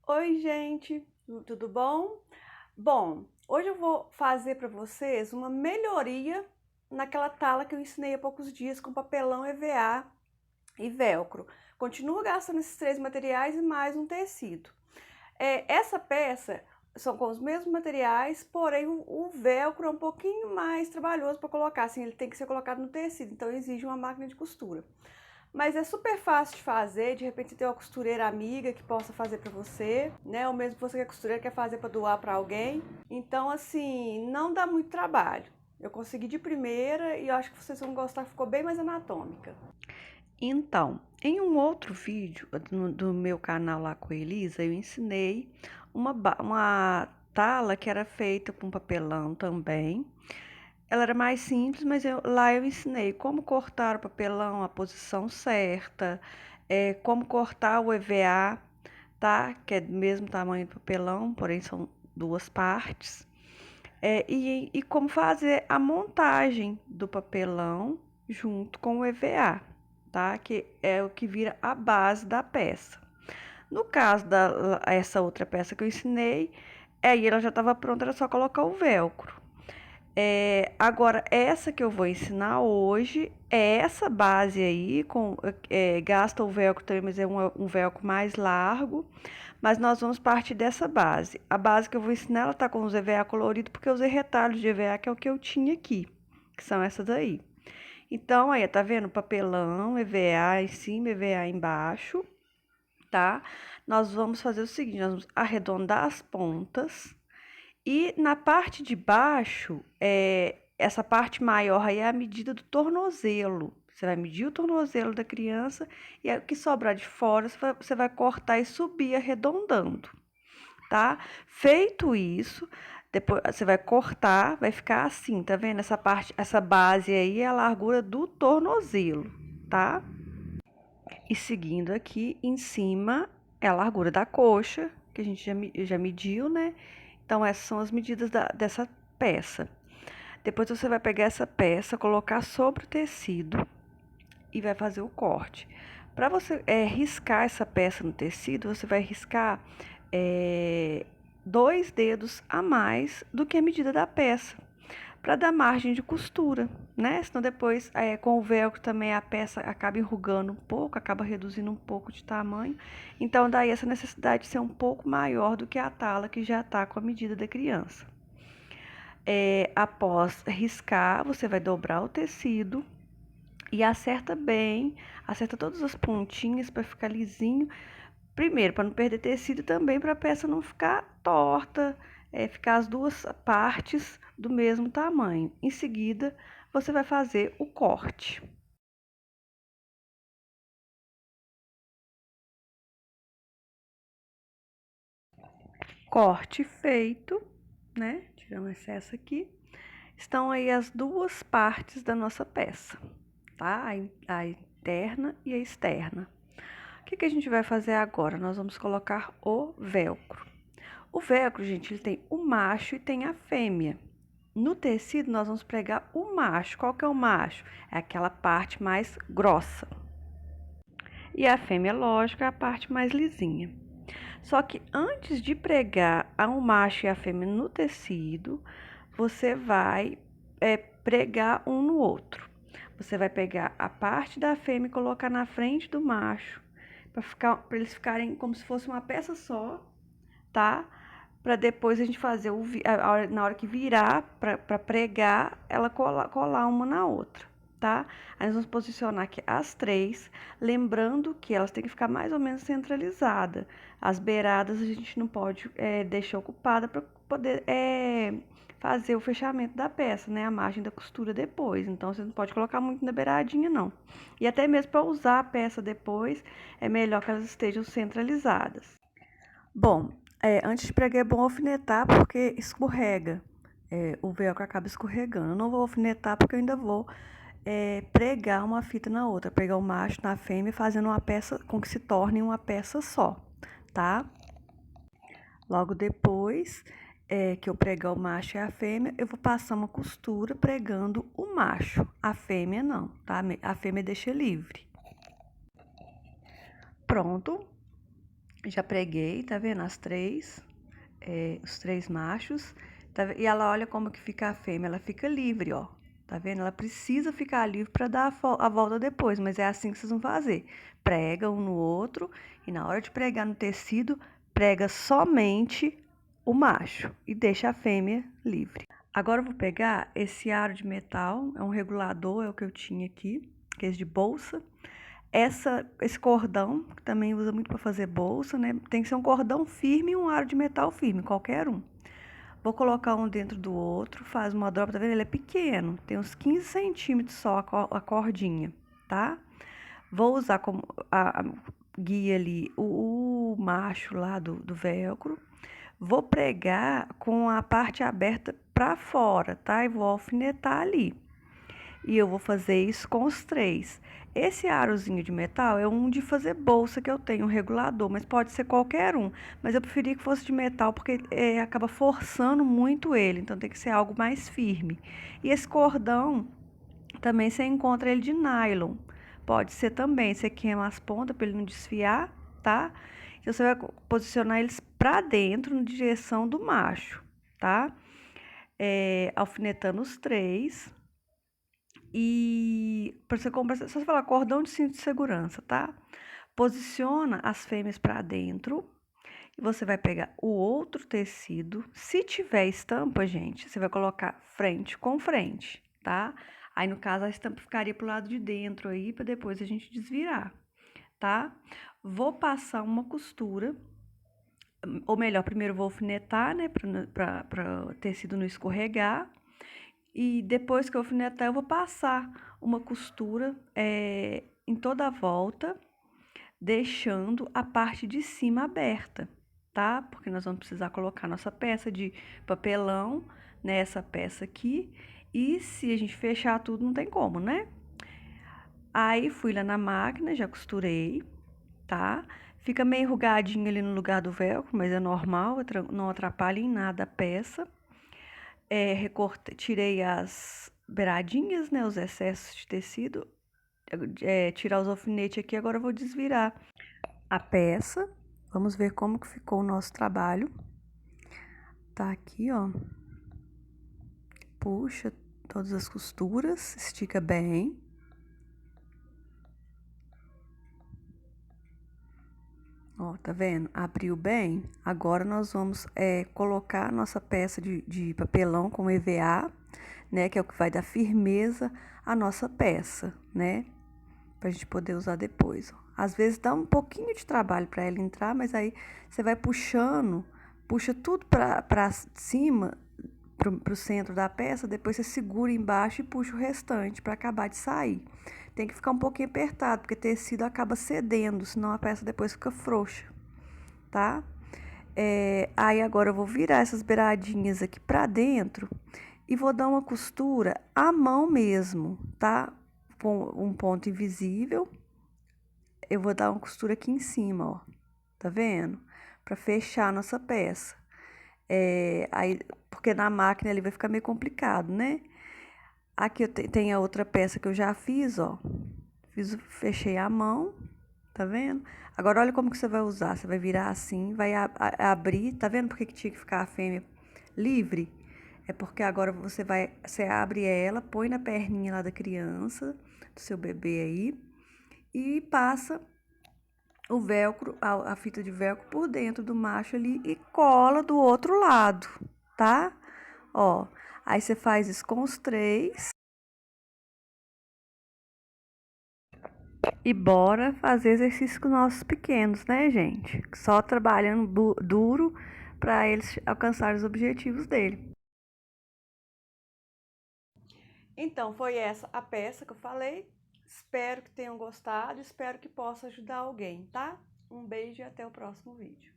Oi, gente, tudo bom? Bom, hoje eu vou fazer para vocês uma melhoria naquela tala que eu ensinei há poucos dias com papelão EVA e velcro. Continuo gastando esses três materiais e mais um tecido. Essa peça são com os mesmos materiais, porém o velcro é um pouquinho mais trabalhoso para colocar, assim, ele tem que ser colocado no tecido, então exige uma máquina de costura. Mas é super fácil de fazer, de repente você tem uma costureira amiga que possa fazer para você, né? Ou mesmo você que é costureira quer fazer para doar para alguém. Então, assim, não dá muito trabalho. Eu consegui de primeira e eu acho que vocês vão gostar, ficou bem mais anatômica. Então, em um outro vídeo do meu canal lá com a Elisa, eu ensinei uma tala que era feita com papelão também. Ela era mais simples, mas lá eu ensinei como cortar o papelão, a posição certa, como cortar o EVA, tá? Que é do mesmo tamanho do papelão, porém são duas partes. E como fazer a montagem do papelão junto com o EVA, tá? Que é o que vira a base da peça. No caso essa outra peça que eu ensinei, aí ela já estava pronta, era só colocar o velcro. Agora, essa que eu vou ensinar hoje é essa base aí, gasta o velcro também, mas é um velcro mais largo, mas nós vamos partir dessa base. A base que eu vou ensinar, ela tá com os EVA colorido, porque eu usei retalhos de EVA, que é o que eu tinha aqui, que são essas aí. Então, aí, tá vendo? Papelão, EVA em cima, EVA embaixo, tá? Nós vamos fazer o seguinte, nós vamos arredondar as pontas, e na parte de baixo, essa parte maior aí é a medida do tornozelo. Você vai medir o tornozelo da criança e o que sobrar de fora você vai cortar e subir arredondando, tá? Feito isso, depois você vai cortar, vai ficar assim, tá vendo? Essa parte, essa base aí é a largura do tornozelo, tá? E seguindo aqui em cima é a largura da coxa, que a gente já mediu, né? Então, essas são as medidas dessa peça. Depois você vai pegar essa peça, colocar sobre o tecido e vai fazer o corte. Para você riscar essa peça no tecido, você vai riscar 2 dedos a mais do que a medida da peça, para dar margem de costura, né? Senão depois, com o velcro também a peça acaba enrugando um pouco, acaba reduzindo um pouco de tamanho. Então, daí essa necessidade de ser um pouco maior do que a tala que já está com a medida da criança. Após riscar, você vai dobrar o tecido e acerta bem, acerta todas as pontinhas para ficar lisinho. Primeiro, para não perder tecido, também para a peça não ficar torta, ficar as duas partes do mesmo tamanho. Em seguida, você vai fazer o corte. Corte feito, né? Tiramos o excesso aqui. Estão aí as duas partes da nossa peça, tá? A interna e a externa. O que a gente vai fazer agora? Nós vamos colocar o velcro. O velcro, gente, ele tem o macho e tem a fêmea. No tecido, nós vamos pregar o macho. Qual que é o macho? É aquela parte mais grossa. E a fêmea, lógico, é a parte mais lisinha. Só que antes de pregar o macho e a fêmea no tecido, você vai pregar um no outro. Você vai pegar a parte da fêmea e colocar na frente do macho, para eles ficarem como se fosse uma peça só, tá? Para depois a gente fazer na hora que virar para pregar, ela colar uma na outra, tá? Aí nós vamos posicionar aqui as três, lembrando que elas têm que ficar mais ou menos centralizadas. As beiradas a gente não pode deixar ocupada para poder fazer o fechamento da peça, né? A margem da costura depois. Então você não pode colocar muito na beiradinha, não. E até mesmo para usar a peça depois, é melhor que elas estejam centralizadas. Bom, antes de pregar é bom alfinetar porque escorrega. O velcro acaba escorregando. Eu não vou alfinetar porque eu ainda vou pregar uma fita na outra. Pregar o macho na fêmea, fazendo uma peça com que se torne uma peça só, tá? Logo depois que eu pregar o macho e a fêmea, eu vou passar uma costura pregando o macho. A fêmea não, tá? A fêmea deixa livre. Pronto. Já preguei, tá vendo? As três, os três machos. E ela olha como que fica a fêmea, ela fica livre, ó. Tá vendo? Ela precisa ficar livre para dar a volta depois, mas é assim que vocês vão fazer. Prega um no outro e na hora de pregar no tecido, prega somente o macho e deixa a fêmea livre. Agora eu vou pegar esse aro de metal, é um regulador, é o que eu tinha aqui, que é esse de bolsa. Esse cordão, que também usa muito para fazer bolsa, né? Tem que ser um cordão firme e um aro de metal firme, qualquer um. Vou colocar um dentro do outro, faz uma dobra, tá vendo? Ele é pequeno, tem uns 15 centímetros só a cordinha, tá? Vou usar como a guia ali o macho lá do velcro. Vou pregar com a parte aberta para fora, tá? E vou alfinetar ali. E eu vou fazer isso com os três. Esse arozinho de metal é um de fazer bolsa que eu tenho, um regulador, mas pode ser qualquer um. Mas eu preferi que fosse de metal porque acaba forçando muito ele, então tem que ser algo mais firme. E esse cordão também você encontra ele de nylon. Pode ser também, você queima as pontas para ele não desfiar, tá? Então você vai posicionar eles para dentro na direção do macho, tá? Alfinetando os três. E para você comprar, só você falar cordão de cinto de segurança, tá? Posiciona as fêmeas para dentro e você vai pegar o outro tecido. Se tiver estampa, gente, você vai colocar frente com frente, tá? Aí no caso a estampa ficaria pro lado de dentro aí para depois a gente desvirar, tá? Vou passar uma costura, ou melhor, primeiro vou alfinetar, né, para o tecido não escorregar. E depois que eu alfinetar, eu vou passar uma costura em toda a volta, deixando a parte de cima aberta, tá? Porque nós vamos precisar colocar nossa peça de papelão nessa peça aqui. E se a gente fechar tudo, não tem como, né? Aí fui lá na máquina, já costurei, tá? Fica meio enrugadinho ali no lugar do velcro, mas é normal, não atrapalha em nada a peça. Tirei as beiradinhas, né, os excessos de tecido, tirar os alfinetes aqui, agora eu vou desvirar a peça. Vamos ver como que ficou o nosso trabalho. Tá aqui, ó. Puxa todas as costuras, estica bem. Ó, tá vendo? Abriu bem. Agora nós vamos colocar a nossa peça de papelão com EVA, né? Que é o que vai dar firmeza à nossa peça, né? Pra gente poder usar depois. Ó. Às vezes dá um pouquinho de trabalho para ela entrar, mas aí você vai puxando, puxa tudo pra cima, pro centro da peça, depois você segura embaixo e puxa o restante para acabar de sair. Tem que ficar um pouquinho apertado, porque tecido acaba cedendo, senão a peça depois fica frouxa, tá? Aí agora eu vou virar essas beiradinhas aqui pra dentro e vou dar uma costura à mão mesmo, tá? Com um ponto invisível, eu vou dar uma costura aqui em cima, ó, tá vendo? Pra fechar a nossa peça. Aí, porque na máquina ele vai ficar meio complicado, né? Aqui eu tenho a outra peça que eu já fiz, ó. Fechei a mão, tá vendo? Agora olha como que você vai usar. Você vai virar assim, vai abrir, tá vendo por que tinha que ficar a fêmea livre? É porque agora você abre ela, põe na perninha lá da criança, do seu bebê aí, e passa o velcro, a fita de velcro por dentro do macho ali e cola do outro lado, tá? Ó, aí você faz isso com os três. E bora fazer exercício com nossos pequenos, né, gente? Só trabalhando duro para eles alcançarem os objetivos dele. Então, foi essa a peça que eu falei. Espero que tenham gostado, espero que possa ajudar alguém, tá? Um beijo e até o próximo vídeo.